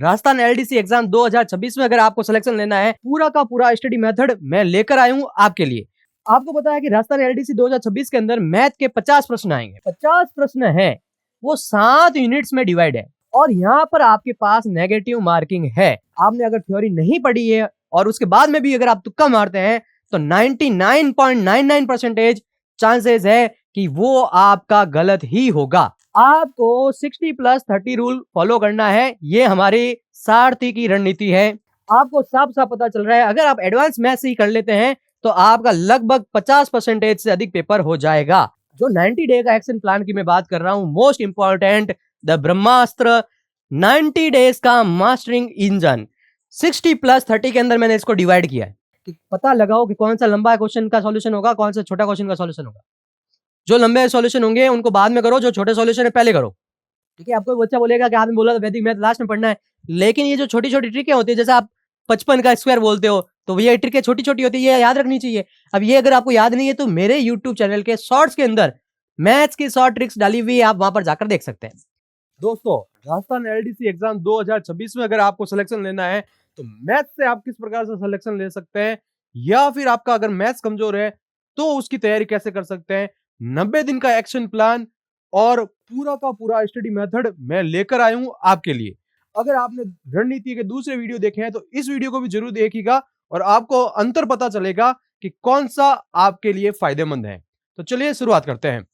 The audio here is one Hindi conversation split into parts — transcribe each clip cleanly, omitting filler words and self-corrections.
राजस्थान एलडीसी एग्जाम 2026 में अगर आपको सिलेक्शन लेना है, पूरा का पूरा स्टडी मेथड मैं लेकर आया हूं आपके लिए। आपको पता है कि राजस्थान एलडीसी 2026 के अंदर मैथ के 50 प्रश्न आएंगे। 50 प्रश्न है वो 7 यूनिट्स में डिवाइड है और यहाँ पर आपके पास नेगेटिव मार्किंग है। आपने अगर थ्योरी नहीं पढ़ी है और उसके बाद में भी अगर आप तुक्का मारते हैं तो 99.99% चांसेस है कि वो आपका गलत ही होगा। आपको 60+30 रूल फॉलो करना है। ये हमारी सारथी की रणनीति है। आपको साफ साफ पता चल रहा है अगर आप एडवांस मैथ्स ही कर लेते हैं तो आपका लगभग 50% से अधिक पेपर हो जाएगा। जो 90 डे का एक्शन प्लान की मैं बात कर रहा हूं, most important the Brahmastra 90 days का मास्टरिंग इंजन, 60+30 के अंदर मैंने इसको डिवाइड किया है कि पता लगाओ कि कौन सा लंबा क्वेश्चन का सॉल्यूशन होगा, कौन सा छोटा क्वेश्चन का सॉल्यूशन होगा। जो लंबे सॉल्यूशन होंगे उनको बाद में करो, जो छोटे सॉल्यूशन है पहले करो। ठीक है, आपको बच्चा बोलेगा कि आपने बोला था वैदिक मैथ लास्ट में पढ़ना है, लेकिन ये जो छोटी छोटी ट्रिकें होती है, जैसे आप 55 का स्क्वायर बोलते हो तो ये ट्रिकें छोटी छोटी होती है, ये याद रखनी चाहिए। अब ये अगर आपको याद नहीं है तो मेरे यूट्यूब चैनल के शॉर्ट्स के अंदर मैथ्स की शॉर्ट ट्रिक्स डाली हुई है, आप वहां पर जाकर देख सकते हैं। दोस्तों, राजस्थान एलडीसी एग्जाम 2026 में अगर आपको सिलेक्शन लेना है तो मैथ्स से आप किस प्रकार से सिलेक्शन ले सकते हैं, या फिर आपका अगर मैथ्स कमजोर है तो उसकी तैयारी कैसे कर सकते हैं, 90 दिन का एक्शन प्लान और पूरा का पूरा स्टडी मेथड मैं लेकर आया हूं आपके लिए। अगर आपने रणनीति के दूसरे वीडियो देखे हैं तो इस वीडियो को भी जरूर देखिएगा और आपको अंतर पता चलेगा कि कौन सा आपके लिए फायदेमंद है। तो चलिए शुरुआत करते हैं।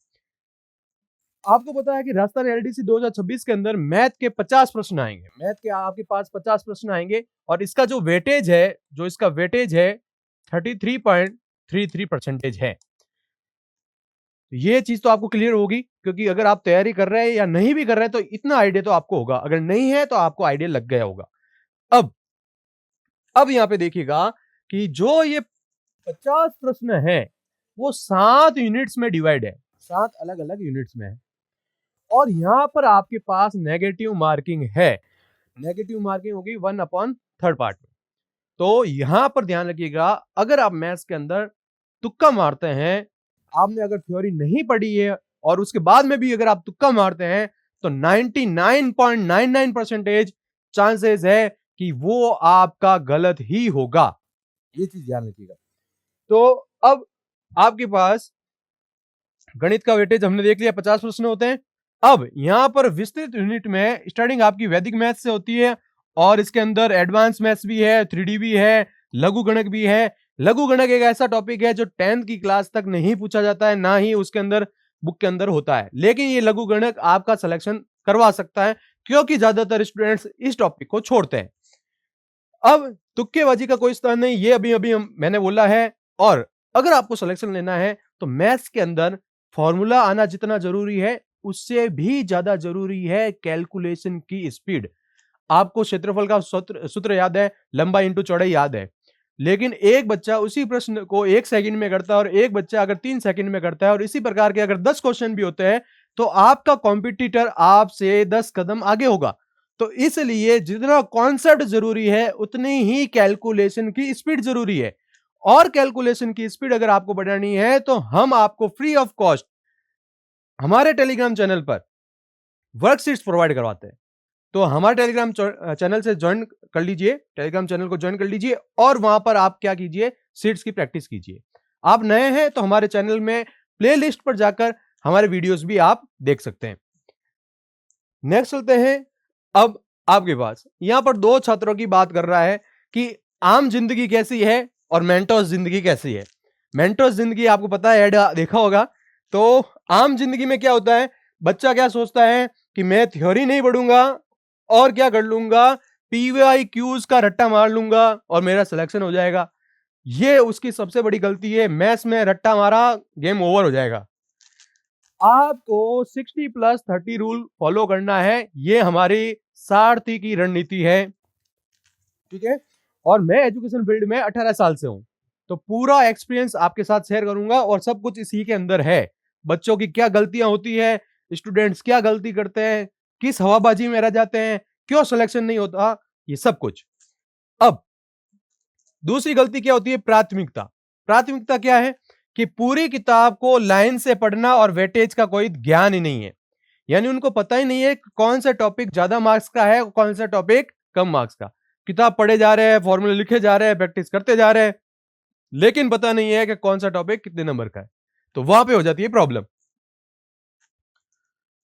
आपको पता है कि राजस्थान एलडीसी 2026 के अंदर मैथ के 50 प्रश्न आएंगे। मैथ के आपके पास 50 प्रश्न आएंगे और इसका जो वेटेज है 33.33% है। ये चीज तो आपको क्लियर होगी, क्योंकि अगर आप तैयारी कर रहे हैं या नहीं भी कर रहे हैं तो इतना आइडिया तो आपको होगा, अगर नहीं है तो आपको आइडिया लग गया होगा। अब यहां पे देखिएगा कि जो ये 50 प्रश्न है वो 7 यूनिट्स में डिवाइड है, 7 अलग अलग यूनिट्स में है और यहां पर आपके पास नेगेटिव मार्किंग है। नेगेटिव मार्किंग होगी 1/3 पार्ट में। तो यहां पर ध्यान रखिएगा, अगर आप मैथ्स के अंदर तुक्का मारते हैं, आपने अगर थ्योरी नहीं पढ़ी है और उसके बाद में भी अगर आप तुक्का मारते हैं तो 99.99% चांसेस है कि वो आपका गलत ही होगा। ये चीज ध्यान रखिएगा। तो अब आपके पास गणित का वेटेज हमने देख लिया, 50 प्रश्न होते हैं। अब यहां पर विस्तृत यूनिट में स्टार्टिंग आपकी वैदिक मैथ से होती है और इसके अंदर एडवांस मैथ्स भी है, 3D भी है, लघु गणक भी है। लघु गणक एक ऐसा टॉपिक है जो 10th की क्लास तक नहीं पूछा जाता है, ना ही उसके अंदर बुक के अंदर होता है, लेकिन ये लघु गणक आपका सिलेक्शन करवा सकता है क्योंकि ज्यादातर स्टूडेंट्स इस टॉपिक को छोड़ते हैं। अब तुक्केबाजी का कोई स्थान नहीं, ये अभी मैंने बोला है। और अगर आपको सिलेक्शन लेना है तो मैथ्स के अंदर फॉर्मूला आना जितना जरूरी है उससे भी ज्यादा जरूरी है कैलकुलेशन की स्पीड। आपको क्षेत्रफल का सूत्र याद है, लंबाई इंटू चौड़ाई याद है, लेकिन एक बच्चा उसी प्रश्न को 1 सेकंड में करता है और एक बच्चा अगर 3 सेकंड में करता है और इसी प्रकार के अगर 10 क्वेश्चन भी होते हैं तो आपका कॉम्पिटिटर आपसे 10 कदम आगे होगा। तो इसलिए जितना कॉन्सेप्ट जरूरी है उतनी ही कैलकुलेशन की स्पीड जरूरी है। और कैलकुलेशन की स्पीड अगर आपको बढ़ानी है तो हम आपको फ्री ऑफ कॉस्ट हमारे टेलीग्राम चैनल पर वर्कशीट्स प्रोवाइड करवाते हैं। तो हमारे टेलीग्राम चैनल से ज्वाइन कर लीजिए, टेलीग्राम चैनल को ज्वाइन कर लीजिए और वहां पर आप क्या कीजिए, सीट्स की प्रैक्टिस कीजिए। आप नए हैं तो हमारे चैनल में प्लेलिस्ट पर जाकर हमारे वीडियोस भी आप देख सकते हैं। नेक्स्ट चलते हैं। अब आपके पास यहां पर 2 छात्रों की बात कर रहा है कि आम जिंदगी कैसी है और मेंटोस जिंदगी कैसी है। मेंटोस जिंदगी आपको पता है, ऐड देखा होगा। तो आम जिंदगी में क्या होता है, बच्चा क्या सोचता है कि मैं थ्योरी नहीं पढ़ूंगा और क्या कर लूंगा, पीवीआई क्यूज का रट्टा मार लूंगा और मेरा सिलेक्शन हो जाएगा। ये उसकी सबसे बड़ी गलती है। मैथ्स में रट्टा मारा, गेम ओवर हो जाएगा। आपको 60+30 रूल फॉलो करना है, ये हमारी सारथी की रणनीति है। ठीक है, और मैं एजुकेशन फील्ड में 18 साल से हूं, तो पूरा एक्सपीरियंस आपके साथ शेयर करूंगा और सब कुछ इसी के अंदर है। बच्चों की क्या गलतियां होती है, स्टूडेंट्स क्या गलती करते हैं, किस हवाबाजी में रह जाते हैं, क्यों सिलेक्शन नहीं होता, ये सब कुछ। अब दूसरी गलती क्या होती है, प्राथमिकता। प्राथमिकता क्या है कि पूरी किताब को लाइन से पढ़ना और वेटेज का कोई ज्ञान ही नहीं है, यानी उनको पता ही नहीं है कौन सा टॉपिक ज्यादा मार्क्स का है, कौन सा टॉपिक कम मार्क्स का। किताब पढ़े जा रहे हैं, फॉर्मूले लिखे जा रहे हैं, प्रैक्टिस करते जा रहे हैं, लेकिन पता नहीं है कि कौन सा टॉपिक कितने नंबर का है, तो वहां पे हो जाती है प्रॉब्लम।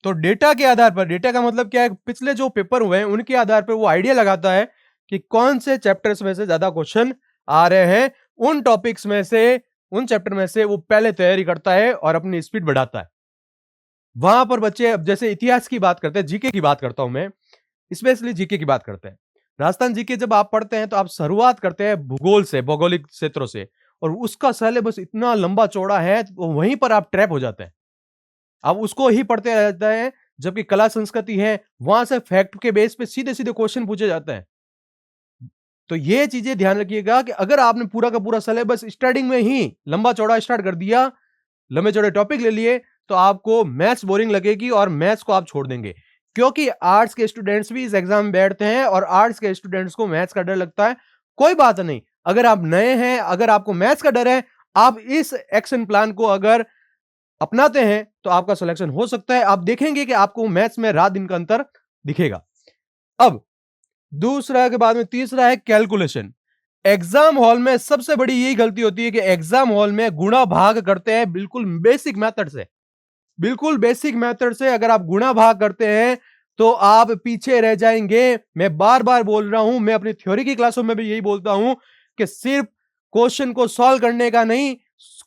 तो डेटा के आधार पर, डेटा का मतलब क्या है, पिछले जो पेपर हुए हैं उनके आधार पर वो आइडिया लगाता है कि कौन से चैप्टर्स में से ज्यादा क्वेश्चन आ रहे हैं, उन टॉपिक्स में से, उन चैप्टर में से वो पहले तैयारी करता है और अपनी स्पीड बढ़ाता है। वहां पर बच्चे, अब जैसे इतिहास की बात करते हैं, जीके की बात करता हूं मैं, स्पेशली जीके की बात करते हैं। राजस्थान जीके जब आप पढ़ते हैं तो आप शुरुआत करते हैं भूगोल से, भौगोलिक क्षेत्रों से, और उसका सिलेबस इतना लंबा चौड़ा है तो वहीं पर आप ट्रैप हो जाते हैं। आप उसको ही पढ़ते रहते हैं, जबकि कला संस्कृति है वहां से फैक्ट के बेस पे सीधे सीधे क्वेश्चन पूछे जाते हैं। तो ये चीजें ध्यान रखिएगा कि अगर आपने पूरा का पूरा सिलेबस स्टार्टिंग में ही लंबा चौड़ा स्टार्ट कर दिया, लंबे चौड़े टॉपिक ले लिए, तो आपको मैथ्स बोरिंग लगेगी और मैथ्स को आप छोड़ देंगे। क्योंकि आर्ट्स के स्टूडेंट्स भी इस एग्जाम में बैठते हैं और आर्ट्स के स्टूडेंट्स को मैथ्स का डर लगता है। कोई बात नहीं, अगर आप नए हैं, अगर आपको मैथ्स का डर है, आप इस एक्शन प्लान को अगर अपनाते हैं तो आपका सिलेक्शन हो सकता है। आप देखेंगे कि आपको मैथ्स में रात दिन का अंतर दिखेगा। अब दूसरा के बाद में तीसरा है कैलकुलेशन। एग्जाम हॉल में सबसे बड़ी यही गलती होती है कि एग्जाम हॉल में गुणा भाग करते हैं बिल्कुल बेसिक मेथड से, बिल्कुल बेसिक मेथड से अगर आप गुणा भाग करते हैं तो आप पीछे रह जाएंगे। मैं बार बार बोल रहा हूं, मैं अपनी थ्योरी की क्लासों में भी यही बोलता हूं कि सिर्फ क्वेश्चन को सॉल्व करने का नहीं,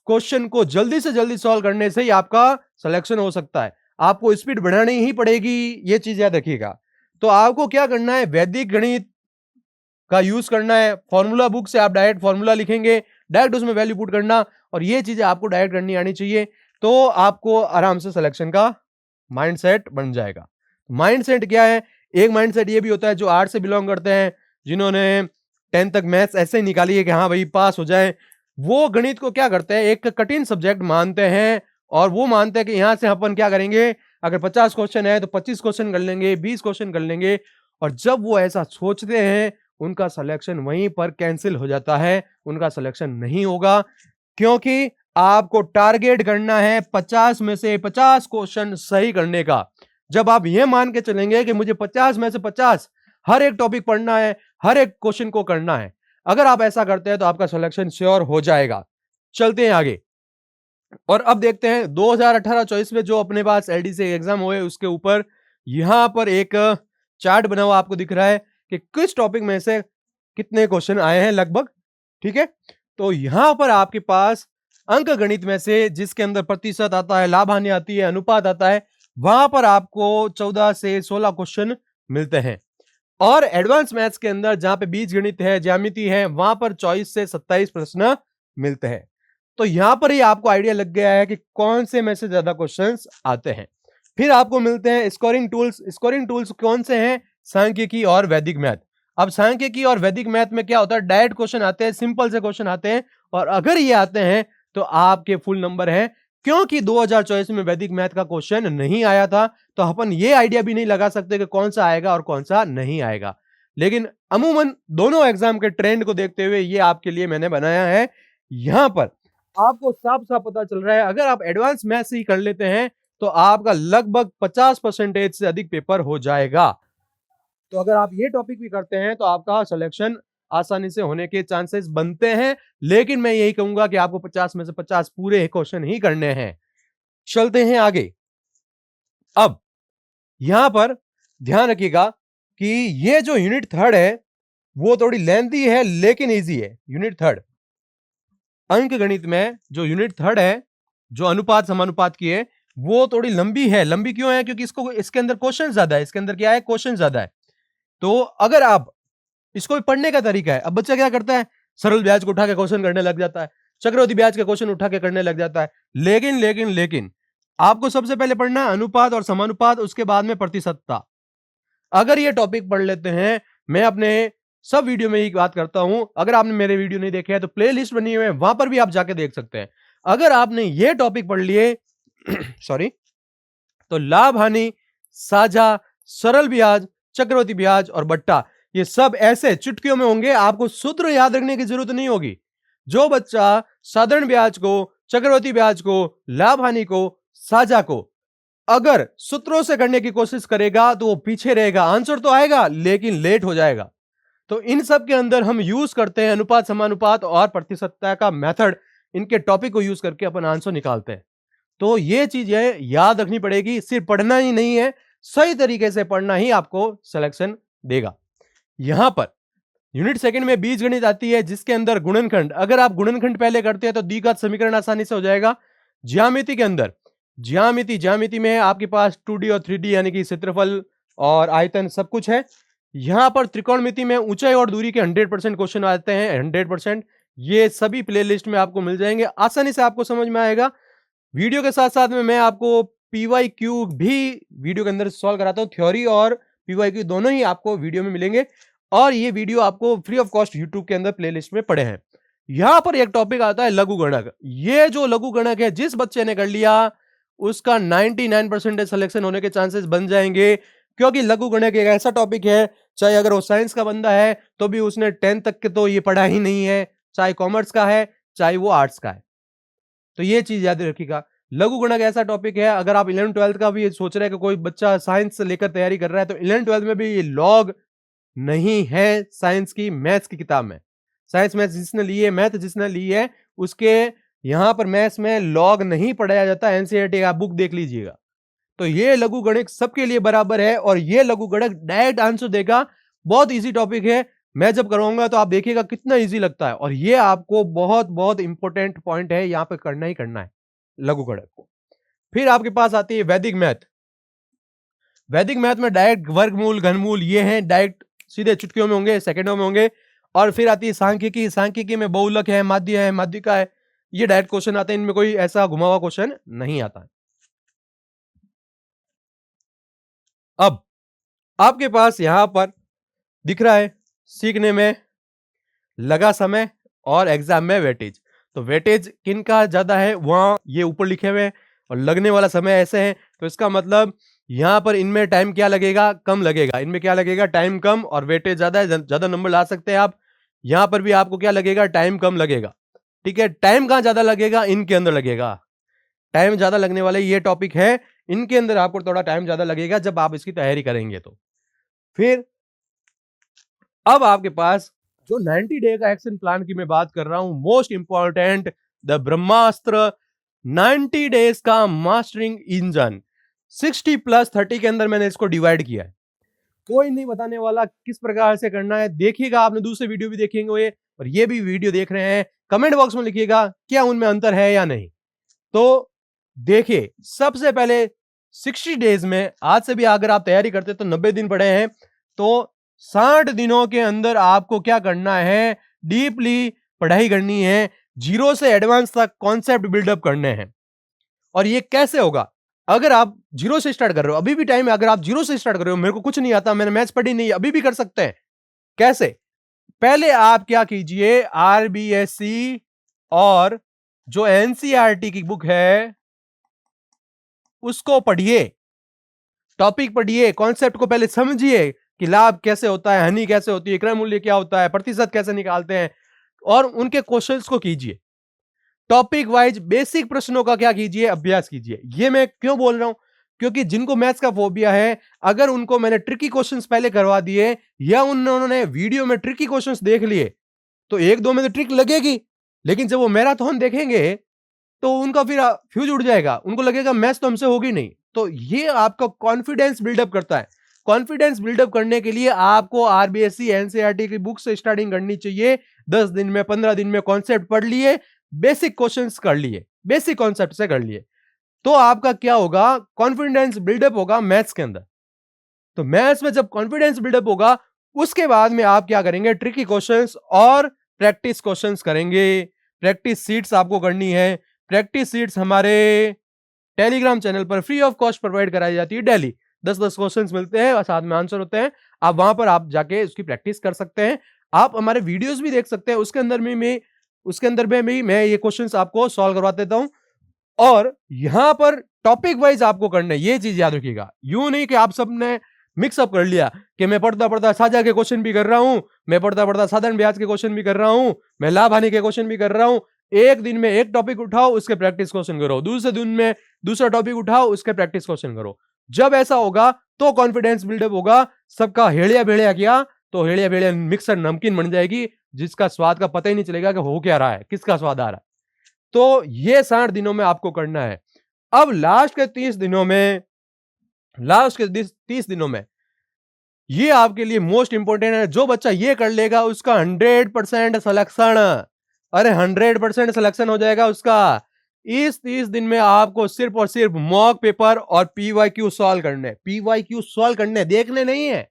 क्वेश्चन को जल्दी से जल्दी सॉल्व करने से ही आपका सिलेक्शन हो सकता है। आपको स्पीड बढ़ानी ही पड़ेगी, ये चीज याद रखिएगा। तो आपको क्या करना है, वैदिक गणित का यूज करना है। फॉर्मूला बुक से आप डायरेक्ट फॉर्मूला लिखेंगे, डायरेक्ट उसमें वैल्यू पुट करना, और ये चीजें आपको डायरेक्ट करनी आनी चाहिए, तो आपको आराम से सिलेक्शन का माइंडसेट बन जाएगा। माइंडसेट क्या है, एक माइंडसेट ये भी होता है जो आर्ट से बिलोंग करते हैं, जिन्होंने 10th तक मैथ्स ऐसे ही निकाली है कि हाँ भाई पास हो जाए, वो गणित को क्या करते हैं, एक कठिन सब्जेक्ट मानते हैं, और वो मानते हैं कि यहां से अपन क्या करेंगे, अगर 50 क्वेश्चन है तो 25 क्वेश्चन कर लेंगे, 20 क्वेश्चन कर लेंगे। और जब वो ऐसा सोचते हैं, उनका सिलेक्शन वहीं पर कैंसिल हो जाता है, उनका सिलेक्शन नहीं होगा। क्योंकि आपको टारगेट करना है 50 में से 50 क्वेश्चन सही करने का। जब आप ये मान के चलेंगे कि मुझे 50 में से 50 हर एक टॉपिक पढ़ना है, हर एक क्वेश्चन को करना है, अगर आप ऐसा करते हैं तो आपका सिलेक्शन श्योर हो जाएगा। चलते हैं आगे, और अब देखते हैं 2018-24 में जो अपने पास एलडीसी एग्जाम हुए उसके ऊपर यहां पर एक चार्ट बना हुआ आपको दिख रहा है कि किस टॉपिक में से कितने क्वेश्चन आए हैं लगभग। ठीक है, तो यहां पर आपके पास अंक गणित में से जिसके अंदर प्रतिशत आता है, लाभ हानि आती है, अनुपात आता है, वहां पर आपको 14 से 16 क्वेश्चन मिलते हैं। और एडवांस मैथ्स के अंदर जहां पे बीज गणित है, ज्यामिति है, वहां पर 24 से 27 प्रश्न मिलते हैं। तो यहां पर ही आपको आइडिया लग गया है कि कौन से में से ज्यादा क्वेश्चंस आते हैं। फिर आपको मिलते हैं स्कोरिंग टूल्स। स्कोरिंग टूल्स कौन से हैं, सांख्यिकी और वैदिक मैथ। अब सांख्यिकी और वैदिक मैथ में क्या होता है, डायरेक्ट क्वेश्चन आते हैं, सिंपल से क्वेश्चन आते हैं, और अगर ये आते हैं तो आपके फुल नंबर हैं। क्योंकि 2024 में वैदिक मैथ का क्वेश्चन नहीं आया था, तो अपन ये आइडिया भी नहीं लगा सकते कि कौन सा आएगा और कौन सा नहीं आएगा। लेकिन अमूमन दोनों एग्जाम के ट्रेंड को देखते हुए ये आपके लिए मैंने बनाया है। यहां पर आपको साफ साफ पता चल रहा है, अगर आप एडवांस मैथ्स ही कर लेते हैं तो आपका लगभग 50% से अधिक पेपर हो जाएगा। तो अगर आप ये टॉपिक भी करते हैं तो आपका सिलेक्शन आसानी से होने के चांसेस बनते हैं। लेकिन मैं यही कहूंगा कि आपको 50 में से 50 पूरे क्वेश्चन ही करने हैं। चलते हैं आगे। अब यहां पर ध्यान रखिएगा कि ये जो यूनिट थर्ड है वो थोड़ी लेंथी है लेकिन इजी है। यूनिट थर्ड अंक गणित में जो यूनिट थर्ड है, जो अनुपात समानुपात की है, वो थोड़ी लंबी है। लंबी क्यों है, क्योंकि इसके अंदर क्वेश्चन ज्यादा है। इसके अंदर क्या है, क्वेश्चन ज्यादा है। तो अगर आप इसको भी पढ़ने का तरीका है, अब बच्चा क्या करता है, सरल ब्याज को उठा के क्वेश्चन करने लग जाता है, चक्रवृद्धि ब्याज के क्वेश्चन उठा के करने लग जाता है। लेकिन लेकिन लेकिन आपको सबसे पहले पढ़ना है अनुपात और समानुपात, उसके बाद में प्रतिशतता। अगर ये टॉपिक पढ़ लेते हैं, मैं अपने सब वीडियो में ही बात करता हूं, अगर आपने मेरे वीडियो नहीं देखे हैं तो प्ले लिस्ट बनी हुई है, वहां पर भी आप जाके देख सकते हैं। अगर आपने ये टॉपिक पढ़ लिए सॉरी, तो लाभ हानि, साझा, सरल ब्याज, चक्रवृद्धि ब्याज और बट्टा, ये सब ऐसे चुटकियों में होंगे, आपको सूत्र याद रखने की जरूरत नहीं होगी। जो बच्चा साधारण ब्याज को, चक्रवृद्धि ब्याज को, लाभ हानि को, साझा को अगर सूत्रों से करने की कोशिश करेगा तो वो पीछे रहेगा, आंसर तो आएगा लेकिन लेट हो जाएगा। तो इन सब के अंदर हम यूज करते हैं अनुपात, समानुपात और प्रतिशतता का मेथड। इनके टॉपिक को यूज करके अपन आंसर निकालते हैं। तो ये चीजें याद रखनी पड़ेगी, सिर्फ पढ़ना ही नहीं है, सही तरीके से पढ़ना ही आपको सिलेक्शन देगा। यहां पर यूनिट सेकंड में बीजगणित आती है जिसके अंदर गुणनखंड, अगर आप गुणनखंड पहले करते हैं तो द्विघात समीकरण आसानी से हो जाएगा। ज्यामिति के अंदर ज्यामिति में आपके पास 2D और 3D यानी कि क्षेत्रफल और आयतन सब कुछ है। यहां पर त्रिकोणमिति में ऊंचाई और दूरी के 100% क्वेश्चन आते हैं, 100%। ये सभी प्लेलिस्ट में आपको मिल जाएंगे, आसानी से आपको समझ में आएगा। वीडियो के साथ साथ में मैं आपको PYQ भी वीडियो के अंदर सॉल्व कराता हूं, थ्योरी और PYQ दोनों ही आपको वीडियो में मिलेंगे और ये वीडियो आपको फ्री ऑफ कॉस्ट यूट्यूब के अंदर प्लेलिस्ट में पड़े हैं। यहां पर एक टॉपिक आता है लघु गणक। ये जो लघु गणक है, जिस बच्चे ने कर लिया उसका 99% सिलेक्शन होने के चांसेस बन जाएंगे, क्योंकि लघु गणक एक ऐसा टॉपिक है, चाहे अगर वो साइंस का बंदा है तो भी उसने 10 तक के तो ये पढ़ा ही नहीं है, चाहे कॉमर्स का है चाहे वो आर्ट्स का है। तो ये चीज याद रखिएगा, लघु गणक ऐसा टॉपिक है, अगर आप 11th 12th का भी सोच रहे हैं कि कोई बच्चा साइंस से लेकर तैयारी कर रहा है तो 11th 12th में भी ये लॉग नहीं है साइंस की, मैथ्स की किताब में। साइंस मैथ्स जिसने ली है, मैथ जिसने ली है, उसके यहां पर मैथ्स में लॉग नहीं पढ़ाया जाता। एनसीईआरटी का बुक देख लीजिएगा। तो ये लघु गणित सबके लिए बराबर है और ये लघु गणित डायरेक्ट आंसर देगा। बहुत इजी टॉपिक है, मैं जब करवाऊंगा तो आप देखिएगा कितना इजी लगता है और ये आपको बहुत बहुत इंपॉर्टेंट पॉइंट है, यहां पे करना ही करना है लघु गणित को। फिर आपके पास आती है वैदिक मैथ। वैदिक मैथ में डायरेक्ट वर्गमूल, घनमूल ये हैं, डायरेक्ट सीधे चुटकियों में होंगे, सेकंडों में होंगे। और फिर आती है सांख्यिकी। सांख्यिकी में बहुलक है, माध्य है, माध्यिका है, ये डायरेक्ट क्वेश्चन आते हैं, इनमें कोई ऐसा घुमा हुआ क्वेश्चन नहीं आता है। अब आपके पास यहां पर दिख रहा है सीखने में लगा समय और एग्जाम में वेटेज। तो वेटेज किन का ज्यादा है वहां ये ऊपर लिखे हुए हैं और लगने वाला समय ऐसे है, तो इसका मतलब यहां पर इनमें टाइम क्या लगेगा, कम लगेगा। इनमें क्या लगेगा, टाइम कम, और वेटेज ज्यादा है, ज्यादा नंबर ला सकते हैं आप। यहां पर भी आपको क्या लगेगा, टाइम कम लगेगा। ठीक है, टाइम कहां ज्यादा लगेगा, इनके अंदर लगेगा। टाइम ज्यादा लगने वाले ये टॉपिक है, इनके अंदर आपको थोड़ा टाइम ज्यादा लगेगा जब आप इसकी तैयारी करेंगे। तो फिर अब आपके पास जो 90 डे का एक्शन प्लान की मैं बात कर रहा हूं, most important, the Brahmastra 90 days का मास्टरिंग इंजन। 60+30 के अंदर मैंने इसको डिवाइड किया है। कोई नहीं बताने वाला किस प्रकार से करना है। देखिएगा, आपने दूसरे वीडियो भी देखेंगे और ये भी वीडियो देख रहे हैं, कमेंट बॉक्स में लिखिएगा क्या उनमें अंतर है या नहीं। तो देखिए, सबसे पहले 60 डेज में, आज से भी अगर आप तैयारी करते तो 90 दिन पड़े हैं, तो 60 दिनों के अंदर आपको क्या करना है, डीपली पढ़ाई करनी है, जीरो से एडवांस तक कॉन्सेप्ट बिल्डअप करने हैं। और ये कैसे होगा, अगर आप जीरो से स्टार्ट कर रहे हो, अभी भी टाइम है, अगर आप जीरो से स्टार्ट कर रहे हो, मेरे को कुछ नहीं आता, मैंने मैथ्स पढ़ी नहीं, अभी भी कर सकते हैं। कैसे, पहले आप क्या कीजिए, आरबीएससी और जो एनसीईआरटी की बुक है उसको पढ़िए, टॉपिक पढ़िए, कॉन्सेप्ट को पहले समझिए कि लाभ कैसे होता है, हानि कैसे होती है, क्रय मूल्य क्या होता है, प्रतिशत कैसे निकालते हैं, और उनके क्वेश्चंस को कीजिए। टॉपिक वाइज बेसिक प्रश्नों का क्या कीजिए, अभ्यास कीजिए। ये मैं क्यों बोल रहा हूं, क्योंकि जिनको मैथ्स का फोबिया है, अगर उनको मैंने ट्रिकी क्वेश्चंस पहले करवा दिए या उन्होंने वीडियो में ट्रिकी क्वेश्चंस देख लिए, तो एक दो में तो ट्रिक लगेगी, लेकिन जब वो मैराथन देखेंगे तो उनका फिर फ्यूज उड़ जाएगा, उनको लगेगा मैथ्स तो हमसे होगी नहीं। तो ये आपका कॉन्फिडेंस बिल्डअप करता है। कॉन्फिडेंस बिल्डअप करने के लिए आपको आरबीएससी एनसीईआरटी की बुक से स्टार्टिंग करनी चाहिए। 10 दिन में, 15 दिन में कॉन्सेप्ट पढ़ लिए, बेसिक क्वेश्चंस कर लिए, बेसिक कॉन्सेप्ट से कर लिए, तो आपका क्या होगा, कॉन्फिडेंस बिल्डअप होगा मैथ्स के अंदर। तो मैथ्स में जब कॉन्फिडेंस बिल्डअप होगा, उसके बाद में आप क्या करेंगे, ट्रिकी क्वेश्चंस और प्रैक्टिस क्वेश्चंस करेंगे। प्रैक्टिस सीट्स आपको करनी है। प्रैक्टिस सीट्स हमारे टेलीग्राम चैनल पर फ्री ऑफ कॉस्ट प्रोवाइड कराई जाती है। डेली 10-10 क्वेश्चंस मिलते हैं और साथ में आंसर होते हैं। आप वहां पर आप जाके उसकी प्रैक्टिस कर सकते हैं। आप हमारे वीडियोस भी देख सकते हैं, उसके अंदर में मैं ये क्वेश्चंस आपको सॉल्व करवा देता हूं। और यहां पर टॉपिक वाइज आपको करना है, ये चीज याद रखिएगा। यूं नहीं कि आप सबने मिक्सअप कर लिया कि मैं पढ़ता पढ़ता साझा के क्वेश्चन भी कर रहा हूं, मैं पढ़ता पढ़ता साधारण ब्याज के क्वेश्चन भी कर रहा हूं, मैं लाभ हानि के क्वेश्चन भी कर रहा हूं। एक दिन में एक टॉपिक उठाओ, उसके प्रैक्टिस क्वेश्चन करो, दूसरे दिन में दूसरा टॉपिक उठाओ, उसके प्रैक्टिस क्वेश्चन करो। जब ऐसा होगा तो कॉन्फिडेंस बिल्डअप होगा। सबका हेड़िया भेड़िया किया तो हेड़िया भेड़िया मिक्सर नमकीन बन जाएगी, जिसका स्वाद का पता ही नहीं चलेगा कि हो क्या रहा है, किसका स्वाद आ रहा है। तो ये 60 दिनों में आपको करना है। अब लास्ट के 30 दिनों में, लास्ट के 30 दिनों में ये आपके लिए मोस्ट इंपोर्टेंट है। जो बच्चा ये कर लेगा उसका 100% सिलेक्शन, अरे 100% सिलेक्शन हो जाएगा उसका। इस 30 दिन में आपको सिर्फ और सिर्फ मॉक पेपर और पीवाईक्यू सॉल्व करने, पीवाईक्यू सॉल्व करने, देखने नहीं है।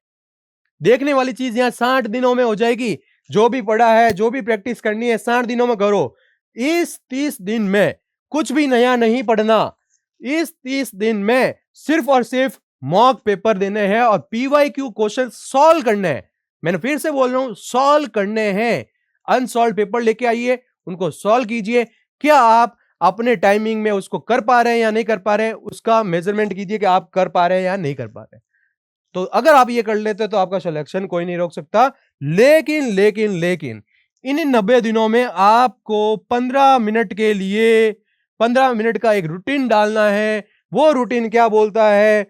देखने वाली चीज यहां 60 दिनों में हो जाएगी। जो भी पढ़ा है, जो भी प्रैक्टिस करनी है 60 दिनों में करो। इस 30 दिन में कुछ भी नया नहीं पढ़ना। इस 30 दिन में सिर्फ और सिर्फ मॉक पेपर देने हैं और पीवाईक्यू क्वेश्चन सॉल्व करने हैं। मैंने फिर से बोल रहा हूं, सॉल्व करने हैं। अनसॉल्व पेपर लेके आइए, उनको सॉल्व कीजिए। क्या आप अपने टाइमिंग में उसको कर पा रहे हैं या नहीं कर पा रहे हैं, उसका मेजरमेंट कीजिए कि आप कर पा रहे हैं या नहीं कर पा रहे हैं। तो अगर आप ये कर लेते तो आपका सिलेक्शन कोई नहीं रोक सकता। लेकिन लेकिन लेकिन इन 90 दिनों में आपको 15 मिनट के लिए 15 मिनट का एक रूटीन डालना है। वो रूटीन क्या बोलता है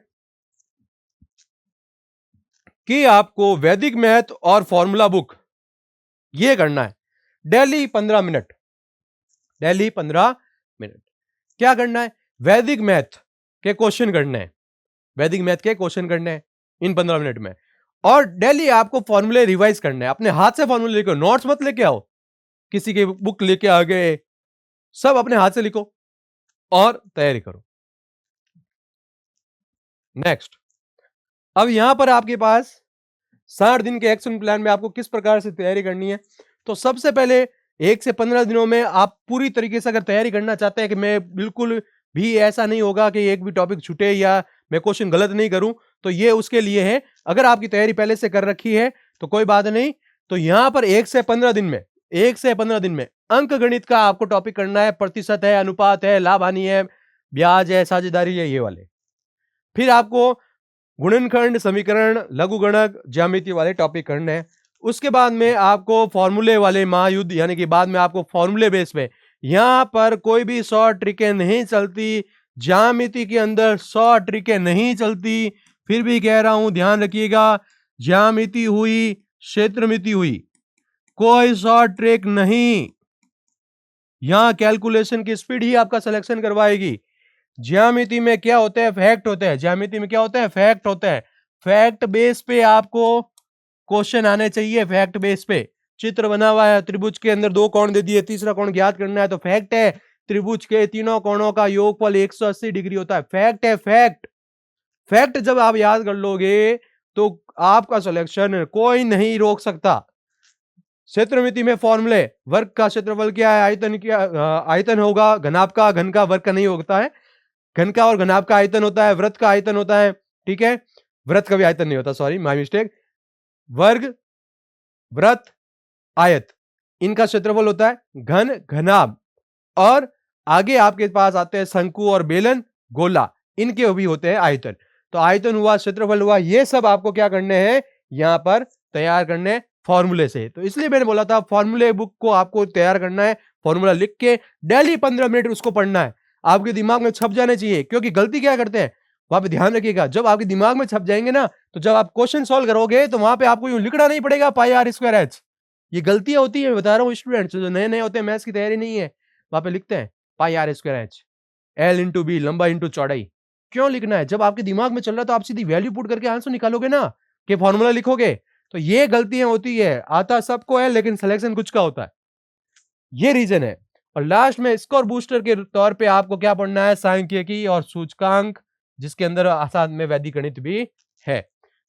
कि आपको वैदिक मैथ और फॉर्मूला बुक ये करना है डेली 15 मिनट। डेली 15 मिनट क्या करना है, वैदिक मैथ के क्वेश्चन करने हैं। वैदिक मैथ के क्वेश्चन करने हैं इन 15 मिनट में। और डेली आपको फॉर्मूले रिवाइज करने हैं। अपने हाथ से फॉर्मूले लिखो, नोट्स मत लेके आओ, किसी की बुक लेके आ गए, सब अपने हाथ से लिखो और तैयारी करो। नेक्स्ट, अब यहां पर आपके पास 60 दिन के एक्शन प्लान में आपको किस प्रकार से तैयारी करनी है। तो सबसे पहले 1 से 15 दिनों में आप पूरी तरीके से अगर तैयारी करना चाहते हैं कि मैं बिल्कुल भी ऐसा नहीं होगा कि एक भी टॉपिक छूटे या मैं क्वेश्चन गलत नहीं करूं, तो ये उसके लिए है। अगर आपकी तैयारी पहले से कर रखी है तो कोई बात नहीं। तो यहां पर 1 से 15 दिन में, 1 से 15 दिन में अंक गणित का आपको टॉपिक करना है। प्रतिशत है, अनुपात है, लाभ हानि है, ब्याज है, साझेदारी है, ये वाले। फिर आपको गुणनखंड, समीकरण, लघुगणक, ज्यामिति वाले टॉपिक करने हैं। उसके बाद में आपको फॉर्मूले वाले महायुद्ध, यानी कि बाद में आपको फॉर्मूले बेस पे, यहां पर कोई भी 100 ट्रिकें नहीं चलती। ज्यामिति के अंदर 100 ट्रिकें नहीं चलती। फिर भी कह रहा हूं, ध्यान रखिएगा, ज्यामिति हुई, क्षेत्रमिति हुई, कोई 100 ट्रिक नहीं। यहां कैलकुलेशन की स्पीड ही आपका सिलेक्शन करवाएगी। ज्यामिति में क्या होता है, फैक्ट होते हैं। ज्यामिति में क्या होता है, फैक्ट होता है। फैक्ट बेस पे आपको क्वेश्चन आने चाहिए। फैक्ट बेस पे चित्र बना हुआ है, त्रिभुज के अंदर 2 कोण दे दिए, तीसरा कोण ज्ञात करना है, तो फैक्ट है त्रिभुज के तीनों कोणों का योगफल 180 डिग्री होता है। फैक्ट है, फैक्ट। फैक्ट जब आप याद कर लोगे तो आपका सिलेक्शन कोई नहीं रोक सकता। क्षेत्रमिति में फॉर्मूले, वर्ग का क्षेत्रफल क्या है, आयतन क्या, आयतन होगा घनाभ का, घन का वर्ग का नहीं होता है। घन का और घनाभ का आयतन होता है, वृत्त का आयतन होता है, ठीक है। वृत्त का भी आयतन नहीं होता, सॉरी माय मिस्टेक। वर्ग, वृत्त, आयत, इनका क्षेत्रफल होता है घन, घनाभ। और आगे आपके पास आते हैं शंकु और बेलन, गोला, इनके भी होते हैं आयतन। तो आयतन हुआ, क्षेत्रफल हुआ, ये सब आपको क्या करने हैं, यहां पर तैयार करने फॉर्मूले से। तो इसलिए मैंने बोला था फॉर्मूले बुक को आपको तैयार करना है, फॉर्मूला लिख के डेली 15 मिनट उसको पढ़ना है। आपके दिमाग में छप जाने चाहिए, क्योंकि गलती क्या करते हैं वहां पे ध्यान रखिएगा, जब आपके दिमाग में छप जाएंगे ना, तो जब आप क्वेश्चन सॉल्व करोगे तो वहां पे आपको यूं लिखना नहीं पड़ेगा पाई आर स्क्वायर एच। ये गलतियां होती है, बता रहा हूँ स्टूडेंट्स जो नए नए होते हैं, मैथ्स की तैयारी नहीं है, वहां पे लिखते हैं pi r square h, l into b, लंबा इंटू चौड़ाई। क्यों लिखना है, जब आपके दिमाग में चल रहा है तो आप सीधी वैल्यू पुट करके आंसर निकालोगे ना, कि फॉर्मूला लिखोगे। तो ये गलतियां होती है, आता सबको है लेकिन सिलेक्शन कुछ का होता है, ये रीजन है। और लास्ट में स्कोर बूस्टर के तौर पे आपको क्या पढ़ना है, सांख्यिकी और सूचकांक, जिसके अंदर साथ में वैदिक गणित भी है।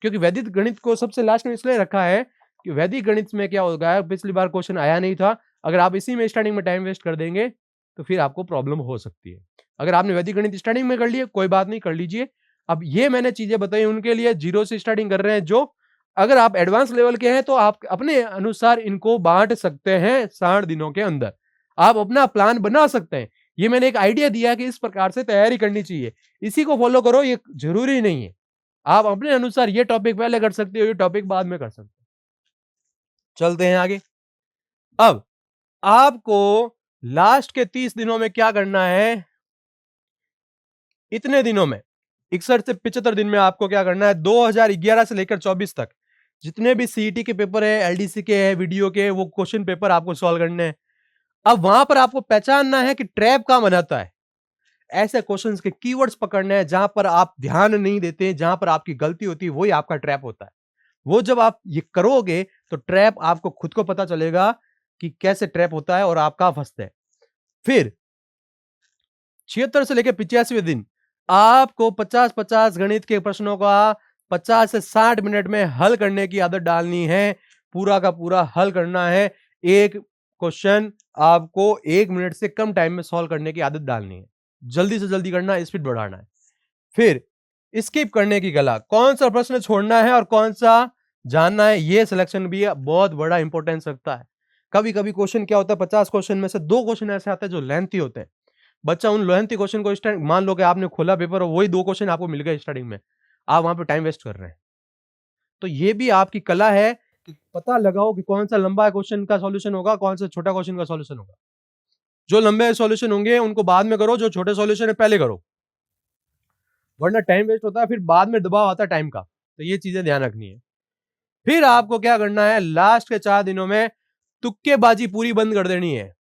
क्योंकि वैदिक गणित को सबसे लास्ट में इसलिए रखा है कि वैदिक गणित में क्या होगा, पिछली बार क्वेश्चन आया नहीं था, अगर आप इसी में स्टार्टिंग में टाइम वेस्ट कर देंगे तो फिर आपको प्रॉब्लम हो सकती है। अगर आपने वैदिक गणित स्टार्टिंग में कर लिए कोई बात नहीं, कर लीजिए। अब ये मैंने चीजें बताई उनके लिए जीरो से स्टार्टिंग कर रहे हैं, जो अगर आप एडवांस लेवल के हैं तो आप अपने अनुसार इनको बांट सकते हैं 60 दिनों के अंदर, आप अपना प्लान बना सकते हैं। ये मैंने एक आइडिया दिया कि इस प्रकार से तैयारी करनी चाहिए, इसी को फॉलो करो, ये जरूरी नहीं है। आप अपने अनुसार ये टॉपिक पहले कर सकते हो, ये टॉपिक बाद में कर सकते हो। चलते हैं आगे। अब आपको लास्ट के 30 दिनों में क्या करना है, इतने दिनों में 61 से 75 दिन में आपको क्या करना है, 2011 से लेकर 24 तक जितने भी सीईटी के पेपर है, एलडीसी के है, वीडियो के, वो क्वेश्चन पेपर आपको सॉल्व करने हैं। अब वहां पर आपको पहचानना है कि ट्रैप कहां बनाता है, ऐसे क्वेश्चंस के कीवर्ड्स पकड़ने हैं जहां पर आप ध्यान नहीं देते, जहां पर आपकी गलती होती है, वही आपका ट्रैप होता है। वो जब आप ये करोगे तो ट्रैप आपको खुद को पता चलेगा कि कैसे ट्रैप होता है और आप कहां फंसते हैं। फिर 76 से लेकर 85वें दिन आपको 50-50 गणित के प्रश्नों का 50 से 60 मिनट में हल करने की आदत डालनी है, पूरा का पूरा हल करना है। एक क्वेश्चन आपको 1 मिनट से कम टाइम में सॉल्व करने की आदत डालनी है, जल्दी से जल्दी करना है, स्पीड बढ़ाना है। फिर स्किप करने की कला, कौन सा प्रश्न छोड़ना है और कौन सा जानना है, यह सिलेक्शन भी बहुत बड़ा इंपॉर्टेंस रखता है। कभी कभी क्वेश्चन क्या होता है, 50 क्वेश्चन में से 2 क्वेश्चन ऐसे आते हैं जो लेंथी होते हैं। बच्चा उन लेंथी क्वेश्चन को मान लो कि आपने खोला पेपर और वही 2 क्वेश्चन आपको मिल गए स्टार्टिंग में, आप वहां पे टाइम वेस्ट कर रहे हैं। तो ये भी आपकी कला है कि पता लगाओ कि कौन सा लंबा क्वेश्चन का सॉल्यूशन होगा, कौन सा छोटा क्वेश्चन का सॉल्यूशन होगा। जो लंबे सॉल्यूशन होंगे उनको बाद में करो, जो छोटे सॉल्यूशन है पहले करो, वरना टाइम वेस्ट होता है, फिर बाद में दबाव आता है टाइम का। तो ये चीजें ध्यान रखनी है। फिर आपको क्या करना है, लास्ट के 4 दिनों में तुक्केबाजी पूरी बंद कर देनी है।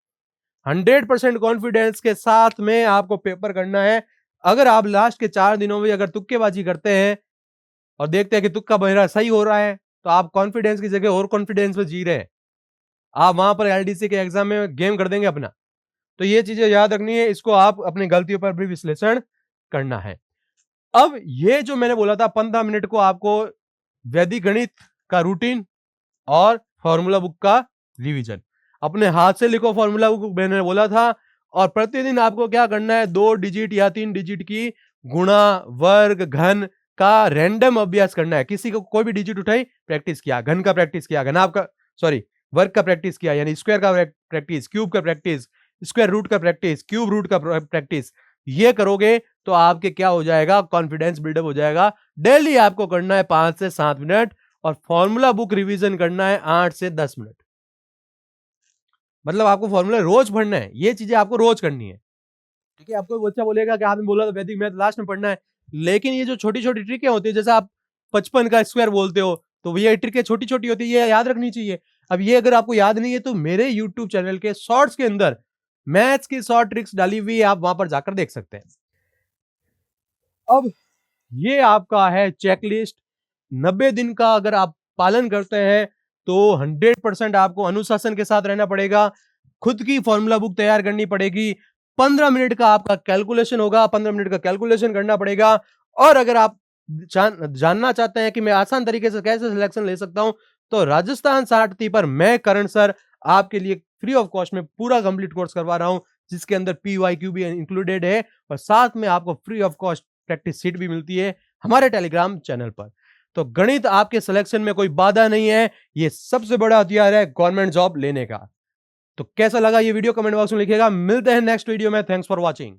100% कॉन्फिडेंस के साथ में आपको पेपर करना है। अगर आप लास्ट के 4 दिनों में अगर तुक्केबाजी करते हैं और देखते हैं कि तुक्का मेरा सही हो रहा है, तो आप कॉन्फिडेंस की जगह और कॉन्फिडेंस में जी रहे हैं, आप वहां पर एलडीसी के एग्जाम में गेम कर देंगे अपना। तो ये चीजें याद रखनी है, इसको आप अपनी गलतियों पर भी विश्लेषण करना है। अब ये जो मैंने बोला था 15 मिनट को आपको वैदिक गणित का रूटीन और फॉर्मूला बुक का रिवीजन, अपने हाथ से लिखो फॉर्मूला बुक मैंने बोला था, और प्रतिदिन आपको क्या करना है, 2 डिजिट या 3 डिजिट की गुणा, वर्ग, घन का रैंडम अभ्यास करना है। किसी को कोई भी डिजिट उठाई, प्रैक्टिस किया, घन का प्रैक्टिस किया, घनाभ का सॉरी वर्ग का प्रैक्टिस किया, यानी स्क्वायर का प्रैक्टिस, क्यूब का प्रैक्टिस, स्क्वायर रूट का प्रैक्टिस, क्यूब रूट का प्रैक्टिस। ये करोगे तो आपके क्या हो जाएगा, कॉन्फिडेंस बिल्डअप हो जाएगा। डेली आपको करना है 5 से 7 मिनट, और फॉर्मूला बुक रिवीजन करना है 8 से 10 मिनट। मतलब आपको फॉर्मूला रोज पढ़ना है, ये चीजें आपको रोज करनी है। ठीक है, आपको बच्चा बोलेगा कि आपने बोला तो वैदिक मैथ लास्ट में पढ़ना है, लेकिन ये जो छोटी छोटी ट्रिकें होती है, जैसे आप 55 का स्क्वायर बोलते हो, तो ये ट्रिकें छोटी छोटी होती है, ये याद रखनी चाहिए। अब ये अगर आपको याद नहीं है तो मेरे यूट्यूब चैनल के शॉर्ट्स के अंदर मैथ्स की शॉर्ट ट्रिक्स डाली हुई, आप वहां पर जाकर देख सकते हैं। अब ये आपका है चेकलिस्ट। 90 दिन का अगर आप पालन करते हैं तो 100% आपको अनुशासन के साथ रहना पड़ेगा, खुद की फॉर्मूला बुक तैयार करनी पड़ेगी, 15 मिनट का आपका कैलकुलेशन होगा, 15 मिनट का कैलकुलेशन करना पड़ेगा। और अगर आप जानना चाहते हैं कि मैं आसान तरीके से कैसे सिलेक्शन ले सकता हूं, तो राजस्थान सारथी पर मैं करण सर आपके लिए फ्री ऑफ कॉस्ट में पूरा कंप्लीट कोर्स करवा रहा हूं, जिसके अंदर PYQ भी इंक्लूडेड है, और साथ में आपको free of cost practice seat भी मिलती है हमारे टेलीग्राम चैनल पर। तो गणित आपके सिलेक्शन में कोई बाधा नहीं है, ये सबसे बड़ा हथियार है गवर्नमेंट जॉब लेने का। तो कैसा लगा ये वीडियो, कमेंट बॉक्स में लिखिएगा। मिलते हैं नेक्स्ट वीडियो में। Thanks for watching.